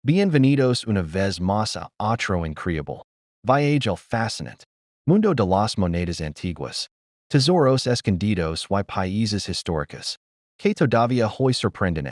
Bienvenidos una vez más a otro increíble viaje al fascinante mundo de las monedas antiguas, tesoros escondidos y países históricos, que todavía hoy sorprenden.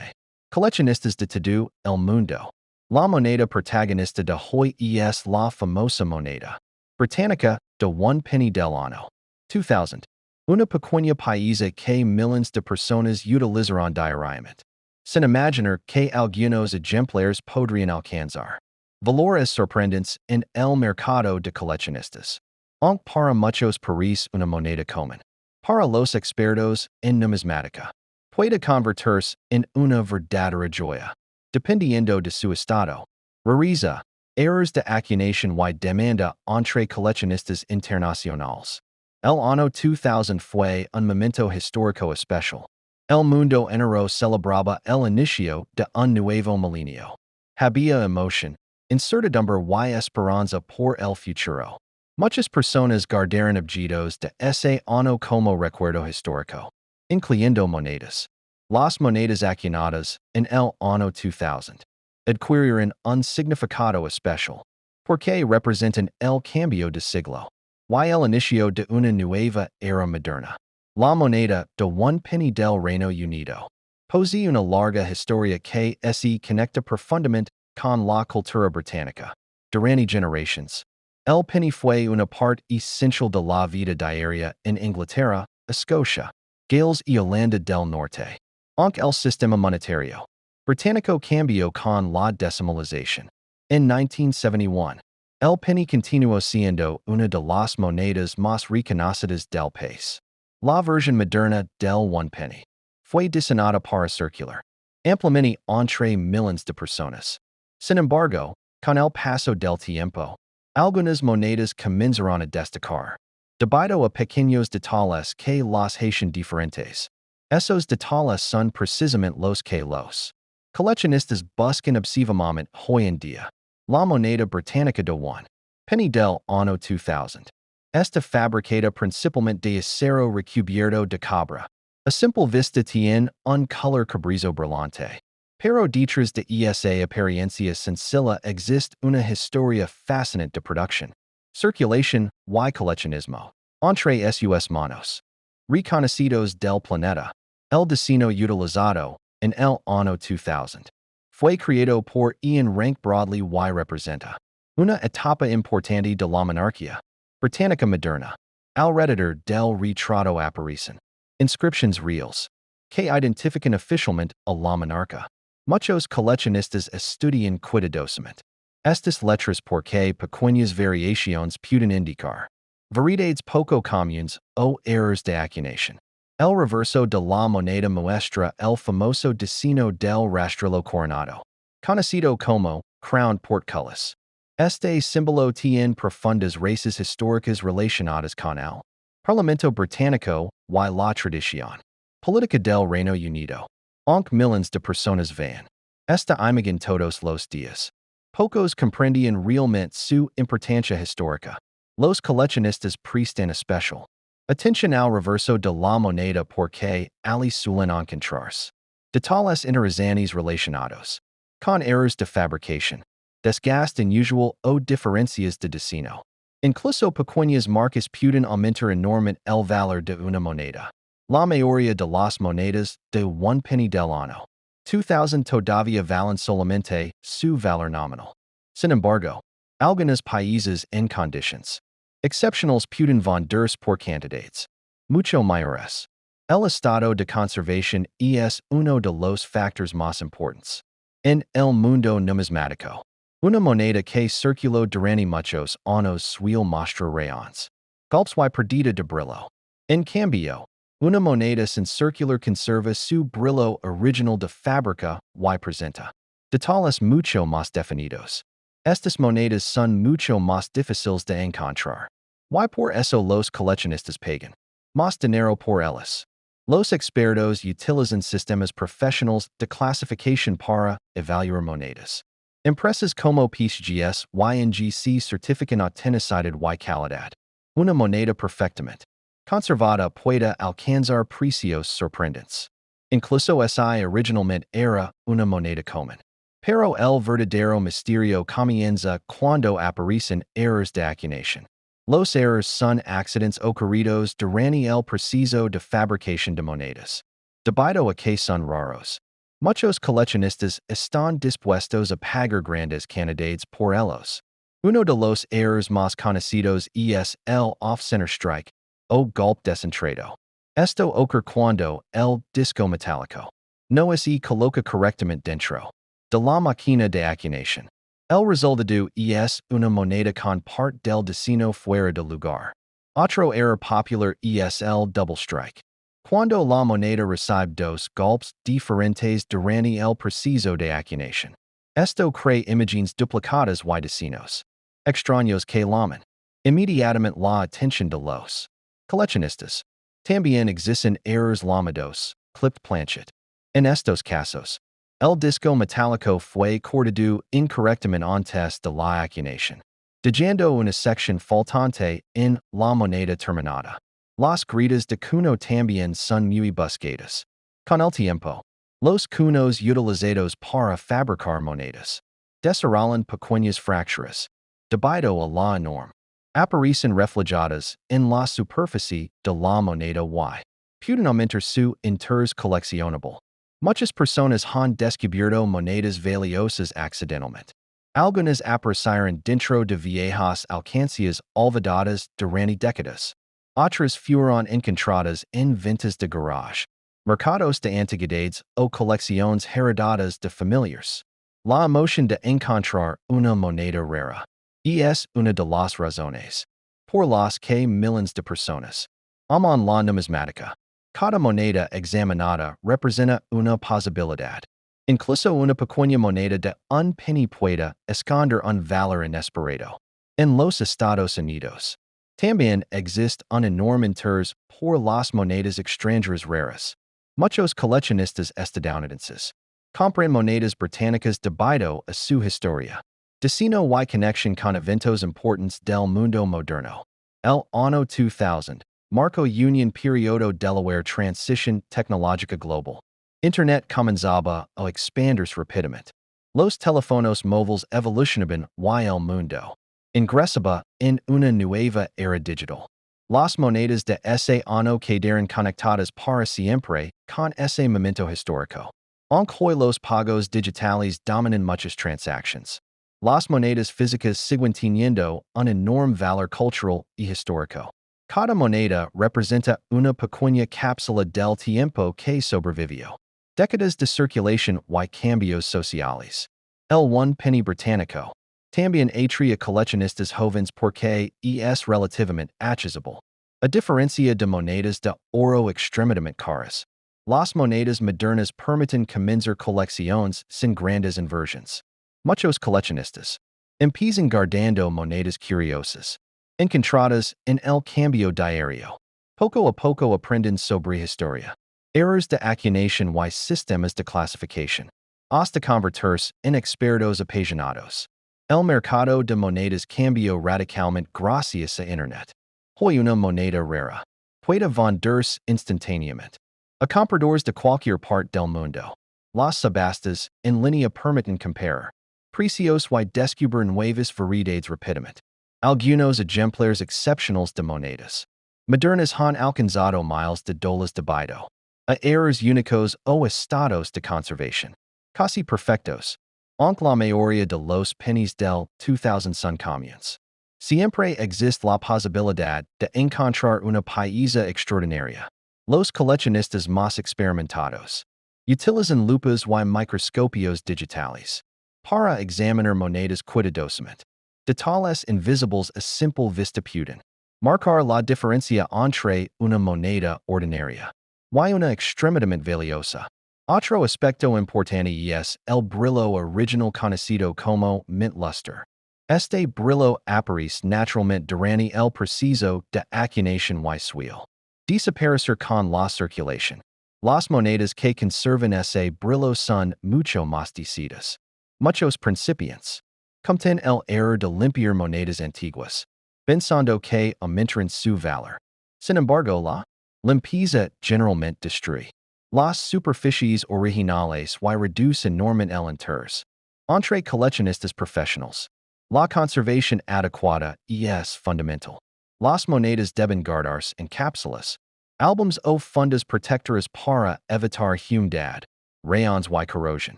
Coleccionistas de todo el mundo. La moneda protagonista de hoy es la famosa moneda británica de one penny del año 2000. Una pequeña paisa que millones de personas utilizarán diariamente. Sin imaginar que algunos ejemplares podrían alcanzar valores sorprendentes en el mercado de coleccionistas. Aunque para muchos parece una moneda común, para los expertos en numismática, puede convertirse en una verdadera joya, dependiendo de su estado. Rareza, errors de acuñación y demanda entre coleccionistas internacionales. El año 2000 fue un momento histórico especial. El mundo entero celebraba el inicio de un nuevo milenio. Había emoción, incertidumbre y esperanza por el futuro. Muchas personas guardaron objetos de ese año como recuerdo histórico, incluyendo monedas. Las monedas acuñadas en el año 2000 adquirieron un significado especial, porque representan el cambio de siglo y el inicio de una nueva era moderna. La moneda de one penny del Reino Unido posee una larga historia que se conecta profundamente con la cultura británica durante generaciones. El penny fue una parte esencial de la vida diaria en Inglaterra, Escocia, Gales y Irlanda del Norte. Aunque el sistema monetario británico cambió con la decimalización en 1971, el penny continuó siendo una de las monedas más reconocidas del país. La versión moderna del one penny fue diseñada para circular ampliamente entre millones de personas. Sin embargo, con el paso del tiempo, algunas monedas comenzaron a destacar, debido a pequeños detalles que las hacen diferentes. Esos detalles son precisamente los que los coleccionistas buscan obsesivamente hoy en día. La moneda británica de one penny del año 2000 está fabricada principalmente de acero recubierto de cobre. A simple vista tiene un color cobrizo brillante. Pero detrás de esa apariencia sencilla existe una historia fascinante de producción, circulación y coleccionismo. Entre sus manos, reconocidos del planeta, el diseño utilizado en el año 2000 fue creado por Ian Rank Broadley y representa una etapa importante de la monarquía británica moderna. Alrededor del retrato aparecen inscripciones reales que identifican oficialmente a la monarca. Muchos coleccionistas estudian cuidadosamente estas letras porque pequeñas variaciones pueden indicar variedades poco comunes o errores de acuñación. El reverso de la moneda muestra el famoso diseño del rastrelo coronado, conocido como crown portcullis. Este símbolo tiene profundas raíces históricas relacionadas con el Parlamento Británico y la tradición política del Reino Unido. Aunque millones de personas ven esta imagen todos los días, pocos comprendían realmente su importancia histórica. Los coleccionistas prestan especial atención al reverso de la moneda porque allí suelen encontrarse detalles interesantes relacionados con errores de fabricación, desgaste inusual o diferencias de diseño. Incluso pequeñas marcas pueden aumentar enormemente el valor de una moneda. La mayoría de las monedas de one penny del año 2000 todavía valen solamente su valor nominal. Sin embargo, algunos países en condiciones excepcionales pueden venderse por cantidades mucho mayores. El estado de conservación es uno de los factores más importantes en el mundo numismático. Una moneda que circuló durante muchos años suele mostrar rayones, golpes y pérdida de brillo. En cambio, una moneda sin circular conserva su brillo original de fábrica y presenta detalles mucho más definidos. Estas monedas son mucho más difíciles de encontrar. Y por eso los coleccionistas pagan más dinero por ellas. Los expertos utilizan sistemas profesionales de clasificación para evaluar monedas. Empresas como PSGS y NGC certifican autenticidad y calidad. Una moneda perfectamente conservada puede alcanzar precios sorprendentes. Incluso si originalmente era una moneda común. Pero el verdadero misterio comienza cuando aparecen errores de acuñación. Los errores son accidents ocurridos durante el proceso de fabricación de monedas. Debido a que son raros, muchos coleccionistas están dispuestos a pagar grandes cantidades por ellos. Uno de los errores más conocidos es el off-center strike, o golpe descentrado. Esto ocurre cuando el disco metálico no se coloca correctamente dentro de la máquina de acuñación. El resultado es una moneda con parte del destino fuera de lugar. Otro error popular es el double strike. Cuando la moneda recibe dos golpes diferentes durante el proceso de acuñación. Esto crea imágenes duplicadas y destinos extraños que llaman inmediatamente la atención de los coleccionistas. También existen errores llamados clipped planchet. En estos casos, el disco metálico fue cortado incorrectamente antes de la acuñación, dejando una sección faltante en la moneda terminada. Las gritas de cuno también son muy buscadas. Con el tiempo, los cunos utilizados para fabricar monedas desarrollan pequeñas fracturas, debido a la enorme aparecen reflejadas en la superficie de la moneda y pueden aumentar su interés coleccionable. Muchas personas han descubierto monedas valiosas accidentalmente. Algunas aparecieron dentro de viejas alcancías olvidadas durante décadas. Otras fueron encontradas en ventas de garage, mercados de antigüedades o colecciones heredadas de familiares. La emoción de encontrar una moneda rara es una de las razones por las que millones de personas aman la numismática. Cada moneda examinada representa una posibilidad. Incluso una pequeña moneda de un penny puede esconder un valor inesperado. En los Estados Unidos, también existe un enorme interés por las monedas extranjeras raras. Muchos coleccionistas estadounidenses compran monedas británicas debido a su historia, destino y conexión con eventos importantes del mundo moderno. El año 2000 marcó un periodo de la transición tecnológica global. Internet comenzaba a expandirse rápidamente. Los teléfonos móviles evolucionaban y el mundo ingresaba en una nueva era digital. Las monedas de ese año quedaron conectadas para siempre con ese momento histórico. Aunque hoy los pagos digitales dominan muchas transacciones, las monedas físicas siguen teniendo un enorme valor cultural y histórico. Cada moneda representa una pequeña cápsula del tiempo que sobrevivió. Décadas de circulación y cambios sociales. El one penny británico también atrae coleccionistas jóvenes porque es relativamente accesible. A diferencia de monedas de oro extremadamente caras, las monedas modernas permiten comenzar colecciones sin grandes inversiones. Muchos coleccionistas empiezan guardando monedas curiosas, encontradas en el cambio diario. Poco a poco aprenden sobre historia, errores de acuñación y sistemas de clasificación, hasta convertirse en expertos apasionados. El mercado de monedas cambió radicalmente gracias a Internet. Hoy una moneda rara puede venderse instantáneamente a compradores de cualquier parte del mundo. Las subastas en línea permiten comparar precios y descubrir nuevas variedades rápidamente. Algunos ejemplares excepcionales de monedas modernas han alcanzado miles de dólares debido a errores únicos o estados de conservación casi perfectos. Aunque la mayoría de los pennies del 2000 son comunes, siempre existe la posibilidad de encontrar una pieza extraordinaria. Los coleccionistas más experimentados utilizan lupas y microscopios digitales para examinar monedas cuidadosamente. Detalles invisibles a simple vista pueden marcar la diferencia entre una moneda ordinaria y una extremadamente valiosa. Otro aspecto importante es el brillo original conocido como mint luster. Este brillo aparece naturalmente durante el proceso de acuñación y suele desaparecer con la circulación. Las monedas que conservan ese brillo son mucho más decididas. Muchos principiantes cometen el error de limpiar monedas antiguas, pensando que aumentarán su valor. Sin embargo, la limpieza generalmente destruye las superficies originales y reduce enormemente el interés. Entre coleccionistas profesionales. La conservación adecuada es fundamental. Las monedas deben guardarse en cápsulas. Albums o fundas protectoras para evitar humedad, rayons y corrosión.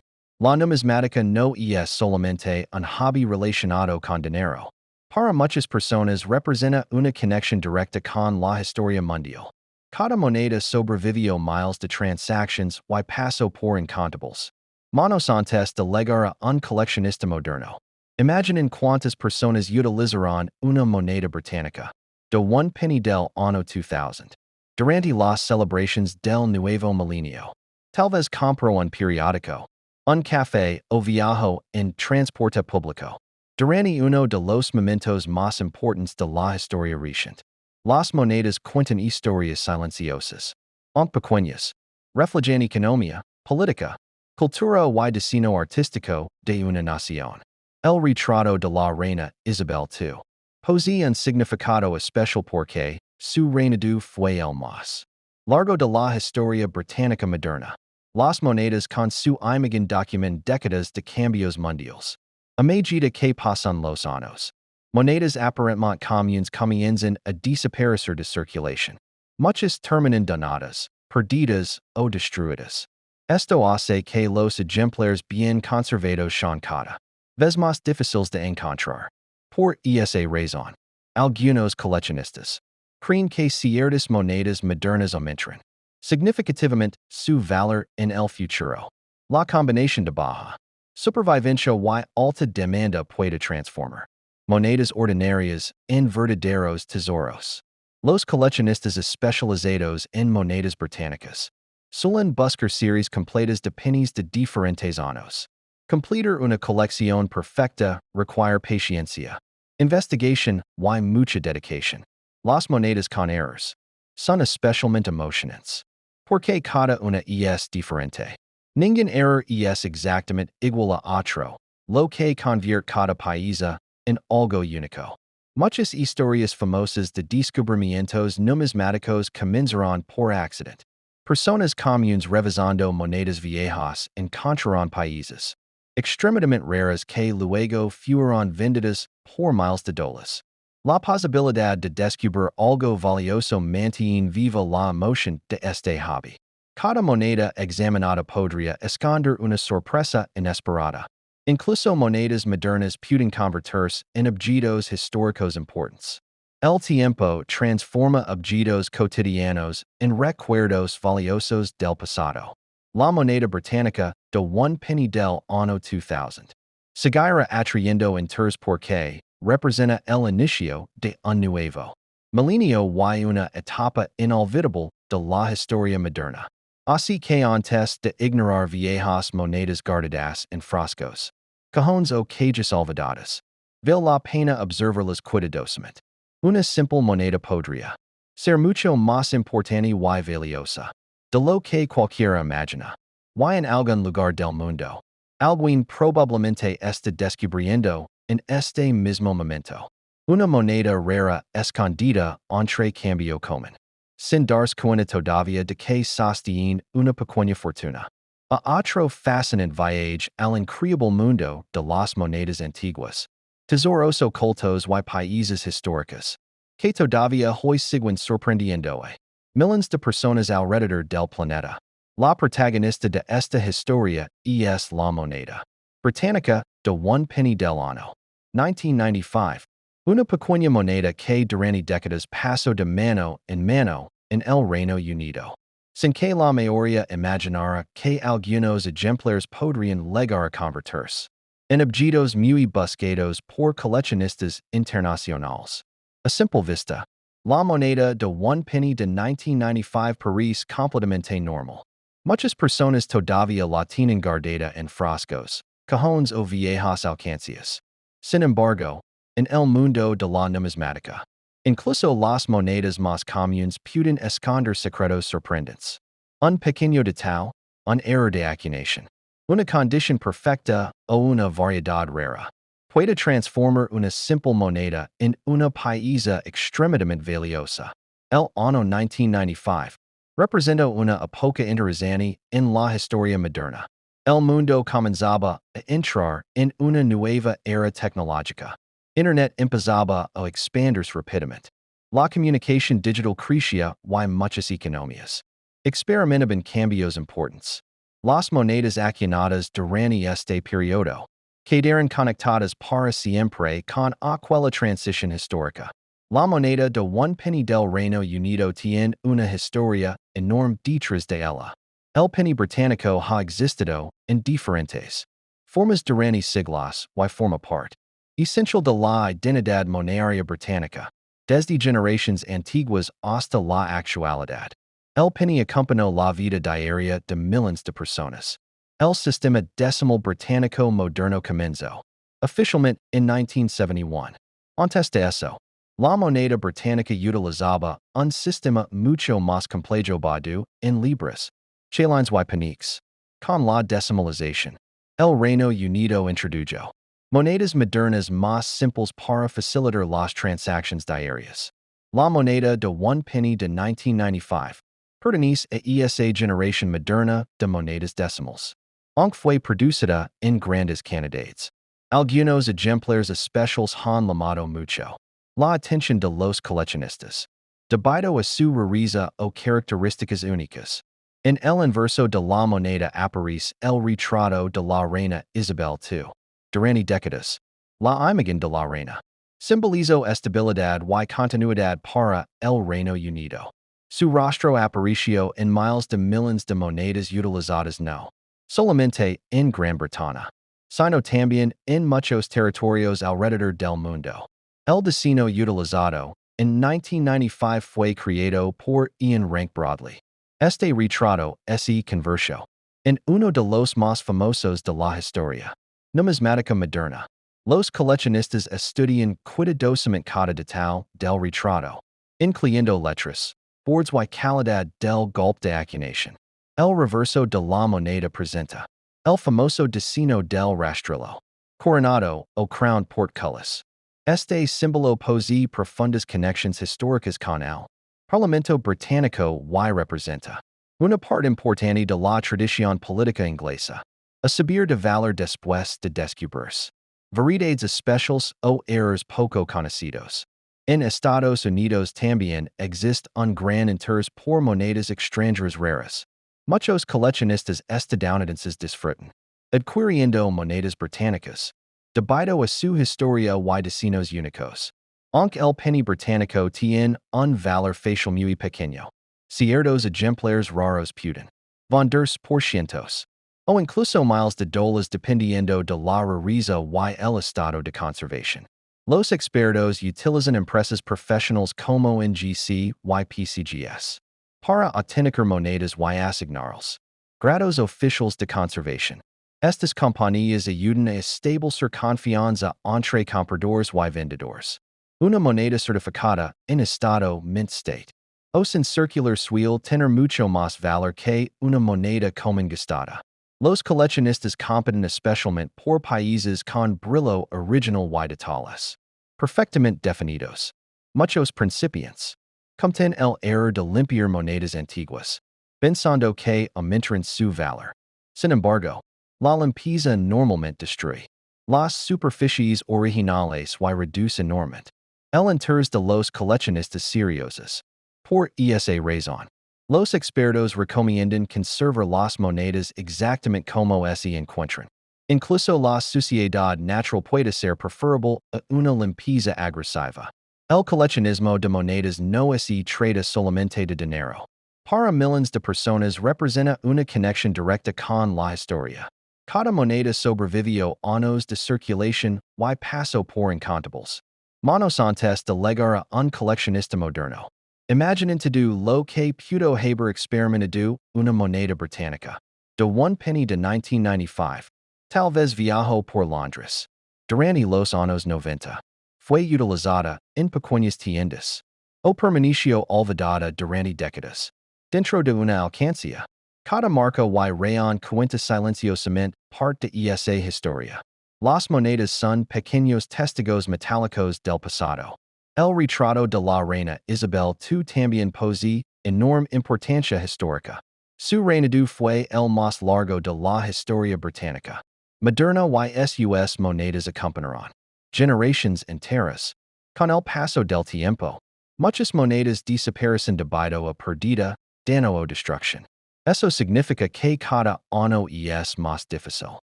La numismática no es solamente un hobby relacionado con dinero. Para muchas personas representa una conexión directa con la historia mundial. Cada moneda sobrevivió miles de transactions y pasó por incontables manos antes de llegar a un coleccionista moderno. Imaginen cuántas personas utilizaron una moneda británica de one penny del año 2000 durante las celebraciones del nuevo milenio. Tal vez compró un periódico, un café o viajó en transporte público. Durante uno de los momentos más importantes de la historia reciente. Las monedas cuentan historias silenciosas, aunque pequeñas, reflejan economía, política, cultura y diseño artístico de una nación. El retrato de la reina Isabel II posee un significado especial porque su reinado fue el más largo de la historia británica moderna. Las monedas con su imagen documentan décadas de cambios mundiales. A medida que pasan los años, monedas aparentemente comunes comienzan a desaparecer de circulación. Muchas terminan donadas, perdidas o destruidas. Esto hace que los ejemplares bien conservados sean cada vez más difíciles de encontrar. Por esa razón, algunos coleccionistas creen que ciertas monedas modernas aumentarán significativamente su valor en el futuro. La combinación de baja supervivencia y alta demanda puede transformar monedas ordinarias en verdaderos tesoros. Los coleccionistas especializados en monedas británicas suelen buscar series completas de pennies de diferentes años. Completar una colección perfecta require paciencia, investigación y mucha dedicación. Las monedas con errors son especialmente emocionantes, porque cada una es diferente. Ningún error es exactamente igual a otro, lo que convierte cada país en algo único. Muchas historias famosas de descubrimientos numismáticos comenzaron por accidente. Personas comunes revisando monedas viejas encontraron países extremadamente raras que luego fueron vendidas por miles de dólares. La posibilidad de descubrir algo valioso mantiene viva la emoción de este hobby. Cada moneda examinada podría esconder una sorpresa inesperada. Incluso monedas modernas pueden convertirse en objetos históricos importantes. El tiempo transforma objetos cotidianos en recuerdos valiosos del pasado. La moneda británica de one penny del año 2000 seguirá atrayendo interés porque representa el inicio de un nuevo milenio y una etapa inolvidable de la historia moderna. Así que antes de ignorar viejas monedas guardadas en frascos, cajones o cajas olvidadas, vale la pena observarlas cuidadosamente. Una simple moneda podría ser mucho más importante y valiosa de lo que cualquiera imagina. Y en algún lugar del mundo, alguien probablemente está descubriendo en este mismo momento una moneda rara escondida entre cambio común, sin darse cuenta todavía de que sostiene una pequeña fortuna. A otro fascinante viaje al increíble mundo de las monedas antiguas, tesoros ocultos y países históricos, que todavía hoy siguen sorprendiendo a millones de personas alrededor del planeta. La protagonista de esta historia es la moneda británica de one penny del año 1995, una pequeña moneda que durante décadas pasó de mano en el Reino Unido, sin que la mayoría imaginara que algunos ejemplares podrían llegar a convertirse en objetos muy buscados por coleccionistas internacionales. A simple vista, la moneda de one penny de 1995 parece completamente normal. Muchas personas todavía la tienen guardada en frascos, cajones o viejas alcancías. Sin embargo, en el mundo de la numismática, incluso las monedas más comunes pueden esconder secretos sorprendentes. Un pequeño detalle, un error de acuñación, una condición perfecta o una variedad rara puede transformar una simple moneda en una pieza extremadamente valiosa. El año 1995 representa una época interesante en la historia moderna. El mundo comenzaba a entrar en una nueva era tecnológica. Internet empezaba a expandirse rápidamente. La comunicación digital crecía y muchas economías experimentaban cambios importantes. Las monedas acuñadas durante este periodo quedaron conectadas para siempre con aquella transición histórica. La moneda de un penny del Reino Unido tiene una historia enorme detrás de ella. El penny británico ha existido en diferentes formas durante siglos y forma parte essential de la identidad monetaria británica, desde generaciones antiguas hasta la actualidad. El penny acompañó la vida diaria de miles de personas. El sistema decimal británico moderno comenzó oficialmente en 1971. Antes de eso, la moneda británica utilizaba un sistema mucho más complejo basado en libras, chelines y peniques. Con la decimalización, el Reino Unido introdujo monedas modernas más simples para facilitar las transacciones diarias. La moneda de un penny de 1995 pertenece a esa generación moderna de monedas decimales, aunque fue producida en grandes cantidades. Algunos ejemplares especiales han llamado mucho la atención de los coleccionistas, debido a su rareza o características únicas. En el inverso de la moneda aparece el retrato de la reina Isabel II. Durante décadas, la imagen de la reina simbolizó estabilidad y continuidad para el Reino Unido. Su rostro apareció en miles de millones de monedas utilizadas no solamente en Gran Bretaña, sino también en muchos territorios alrededor del mundo. El diseño utilizado en 1995 fue creado por Ian Rank Broadley. Este retrato se convirtió en uno de los más famosos de la historia numismática moderna. Los coleccionistas estudian cuidadosamente cada detalle del retrato, incluyendo letras, bordes y calidad del golpe de acuñación. El reverso de la moneda presenta el famoso diseño del rastrillo, coronado o crown portcullis. Este símbolo posee profundas conexiones históricas con el Parlamento británico y representa una parte importante de la tradición política inglesa, a saber de valer después de descubrirse. Variedades especiales o errores poco conocidos. En Estados Unidos también existe un gran interés por monedas extranjeras raras. Muchos coleccionistas estadounidenses disfrutan adquiriendo monedas británicas, debido a su historia y diseños únicos. Aunque el penny británico tiene un valor facial muy pequeño, ciertos ejemplares raros pueden venderse por cientos o incluso miles de dólares dependiendo de la rareza y el estado de conservación. Los expertos utilizan empresas profesionales como NGC y PCGS para autenticar monedas y asignarles grados oficiales de conservación. Estas compañías ayudan a establecer confianza entre compradores y vendedores. Una moneda certificada en estado mint state o sin circular suele tener mucho más valor que una moneda común gastada. Los coleccionistas compiten especialmente por países con brillo original y detalles perfectamente definidos. Muchos principiantes cometen el error de limpiar monedas antiguas, pensando que aumentarán su valor. Sin embargo, la limpieza normalmente destruye las superficies originales y reduce enormemente el interés de los coleccionistas seriosos. Por esa razón, los expertos recomiendan conservar las monedas exactamente como se encuentran. Incluso la suciedad natural puede ser preferable a una limpieza agresiva. El coleccionismo de monedas no se trata solamente de dinero. Para millones de personas representa una conexión directa con la historia. Cada moneda sobrevivió años de circulación y pasó por incontables manos antes de llegar a un coleccionista moderno. Imaginen todo lo que pudo haber experimentado una moneda británica de un penny de 1995. Tal vez viajó por Londres. Durante los años 90. Fue utilizada en pequeñas tiendas o permaneció olvidada durante décadas. Dentro de una alcancía, cada marca y rayón cuenta silenciosamente parte de esa historia. Las monedas son pequeños testigos metálicos del pasado. El retrato de la reina Isabel II también posee enorme importancia histórica. Su Reino fue el más largo de la historia británica. Moderna y sus monedas acompañaron generations enteras. Con el paso del tiempo, muchas monedas desaparecen debido a perdida, daño o destrucción. Eso significa que cada año es más difícil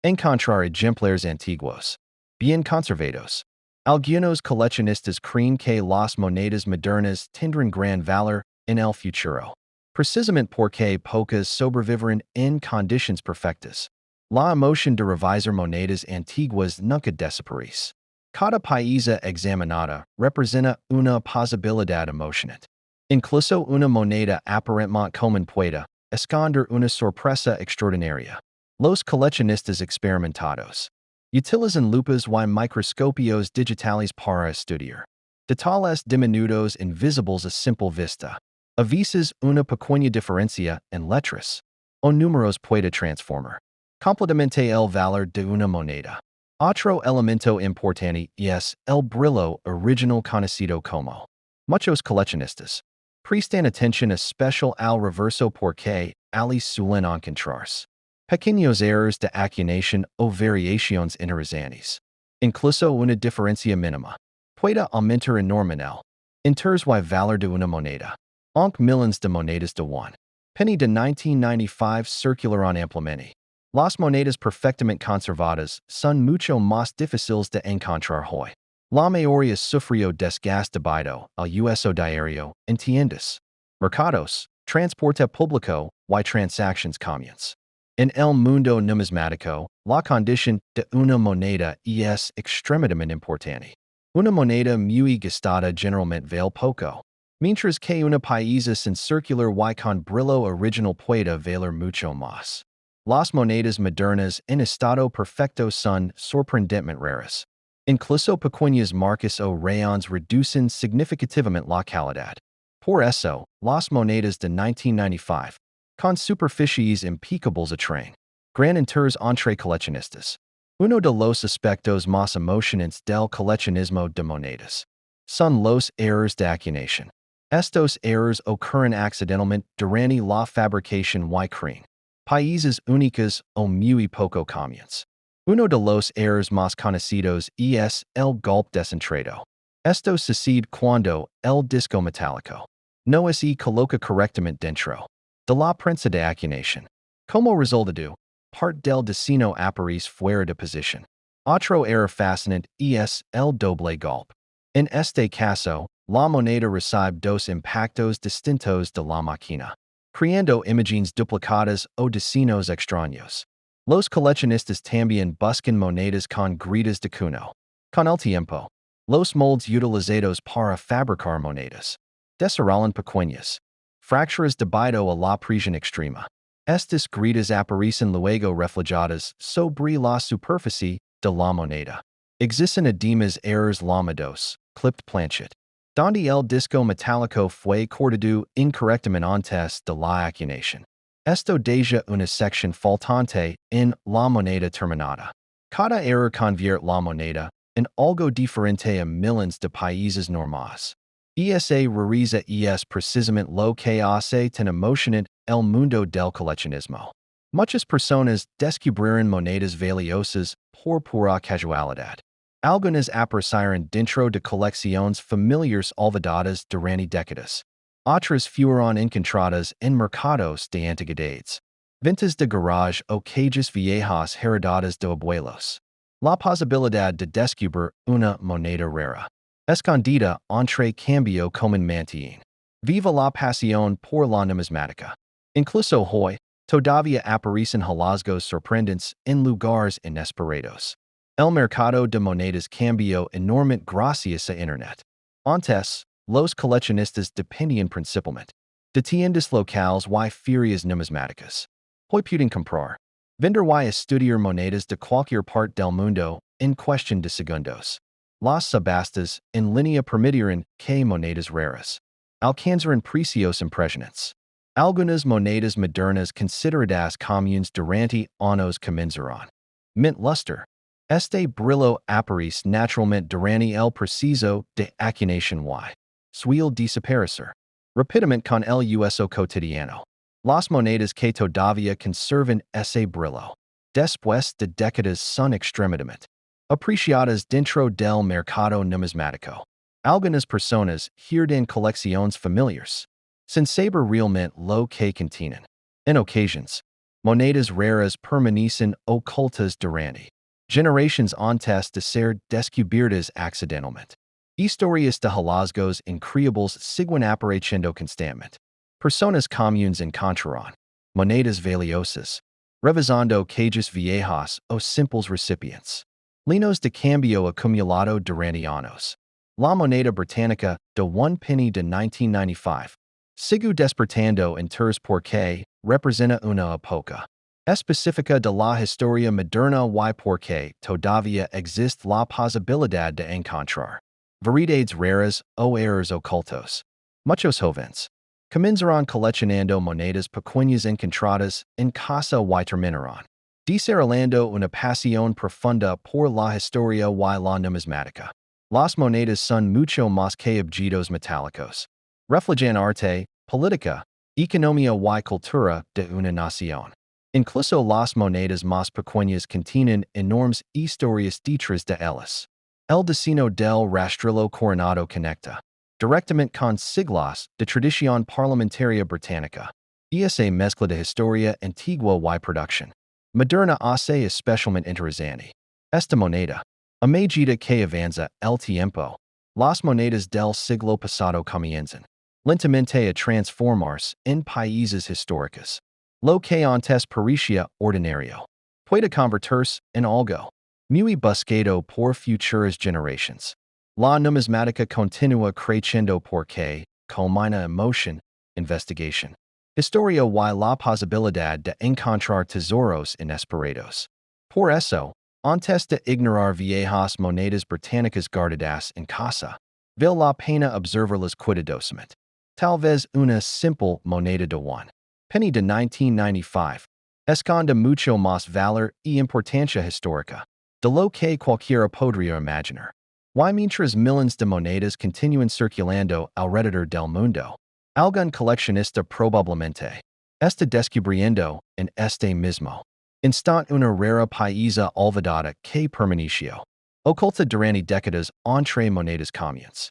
encontrar ejemplares antiguos, bien conservados. Algunos coleccionistas creen que las monedas modernas tendrán gran valor en el futuro, precisamente porque pocas sobrevivirán en conditions perfectas. La emoción de revisar monedas antiguas nunca desaparece. Cada país examinada representa una posibilidad emocionante. Incluso una moneda aparentemente común puede esconder una sorpresa extraordinaria. Los coleccionistas experimentados utilizan lupas y microscopios digitales para estudiar detalles diminutos invisibles a simple vista. A veces una pequeña diferencia en letras o números puede transformar completamente el valor de una moneda. Otro elemento importante es el brillo original conocido como. Muchos coleccionistas prestan atención especial al reverso porque ali suelen encontrarse pequeños errores de acuñación o variaciones interesantes. Incluso una diferencia mínima puede aumentar enormemente enters y valor de una moneda. Aunque millones de monedas de one penny de 1995 circularon ampliamente. Las monedas perfectamente conservadas son mucho más difíciles de encontrar hoy. La mayoría sufrió desgaste debido al uso diario en tiendas, mercados, transporte público y transacciones comunes. En el mundo numismático, la condición de una moneda es extremadamente importante. Una moneda muy gastada generalmente vale poco, mientras que una paisa sin circular y con brillo original puede valer mucho más. Las monedas modernas en estado perfecto son sorprendentemente raras. Incluso pequeñas marcas o rayones reducen significativamente la calidad. Por eso, las monedas de 1995, con superficies impecables atraen gran interés entre coleccionistas. Uno de los aspectos más emocionantes del coleccionismo de monedas son los errores de acuñación. Estos errores ocurren accidentalmente durante la fabricación y creen países únicos o muy poco comunes. Uno de los errores más conocidos es el golpe descentrado. Esto sucede cuando el disco metálico no se coloca correctamente dentro de la prensa de acuñación. Como resultado, parte del diseño aparece fuera de posición. Otro error fascinante es el doble golpe. En este caso, la moneda recibe dos impactos distintos de la máquina, creando imágenes duplicadas o diseños extraños. Los coleccionistas también buscan monedas con gritas de cuno. Con el tiempo, los moldes utilizados para fabricar monedas desarrollan pequeñas fracturas debido a la presión extrema. Estas gritas aparecen luego reflejadas sobre la superficie de la moneda. Existen además errores llamados clipped planchet, donde el disco metálico fue cortado incorrectamente antes de la acuñación. Esto deja una sección faltante en la moneda terminada. Cada error convierte la moneda en algo diferente a millones de países normales. Esa rareza es precisamente lo que hace tan emocionante el mundo del coleccionismo. Muchas personas descubrieron monedas valiosas por pura casualidad. Algunas aparecieron dentro de colecciones familiares olvidadas durante décadas. Otras fueron encontradas en mercados de antigüedades, ventas de garage o calles viejas heredadas de abuelos. La posibilidad de descubrir una moneda rara escondida entre cambio comúnmente. Viva la pasión por la numismática. Incluso hoy, todavía aparecen hallazgos sorprendentes en lugares inesperados. El mercado de monedas cambió enormemente gracias a Internet. Antes, los coleccionistas dependían principalmente de tiendas locales y ferias numismáticas. Hoy pueden comprar, vender y estudiar monedas de cualquier parte del mundo en cuestión de segundos. Las subastas en línea permitieron que monedas raras alcanzaran precios impresionantes. Algunas monedas modernas consideradas comunes durante años comenzaron mint luster. Este brillo aparece naturalmente durante el proceso de acuñación y suele desaparecer rápidamente con el uso cotidiano. Las monedas que todavía conservan ese brillo, después de décadas son extremadamente apreciadas dentro del mercado numismático. Algunas personas hierden colecciones familiares, sin saber realmente lo que contienen. En ocasiones, monedas raras permanecen ocultas durante generations antes de ser descubiertas accidentalmente. Historias de hallazgos increíbles siguen apareciendo constantemente. Personas comunes encontrarán monedas valiosas, revisando cajas viejas o simples recipientes. Linos de cambio acumulado durante años. La moneda británica de 1 penny de 1995 sigue despertando interés porque representa una época específica de la historia moderna y porque todavía existe la posibilidad de encontrar variedades raras o errores ocultos. Muchos jóvenes comenzarán coleccionando monedas pequeñas encontradas en casa y terminarán desarrollando una pasión profunda por la historia y la numismática. Las monedas son mucho más que objetos metálicos. Reflejan arte, política, economía y cultura de una nación. Incluso las monedas más pequeñas contienen enormes historias detrás de ellas. El destino del rastrillo coronado conecta directamente con siglos de tradición parlamentaria británica. Esa mezcla de historia antigua y producción moderna hace especialmente interesante esta moneda. A medida que avanza el tiempo, las monedas del siglo pasado comienzan lentamente a transformarse en países históricos. Lo que antes parecía ordinario puede convertirse en algo muy buscado por futuras generations. La numismática continúa creciendo porque combina emoción, investigación, historia y la posibilidad de encontrar tesoros inesperados. Por eso, antes de ignorar viejas monedas británicas guardadas en casa, vale la pena observarlas cuidadosamente. Tal vez una simple moneda de 1 penny de 1995 esconde mucho más valor y importancia histórica de lo que cualquiera podría imaginar. Y mientras miles de monedas continúan circulando alrededor del mundo, algún coleccionista probablemente está descubriendo en este mismo instante una rara pieza olvidada que permaneció oculta durante décadas entre monedas comunes.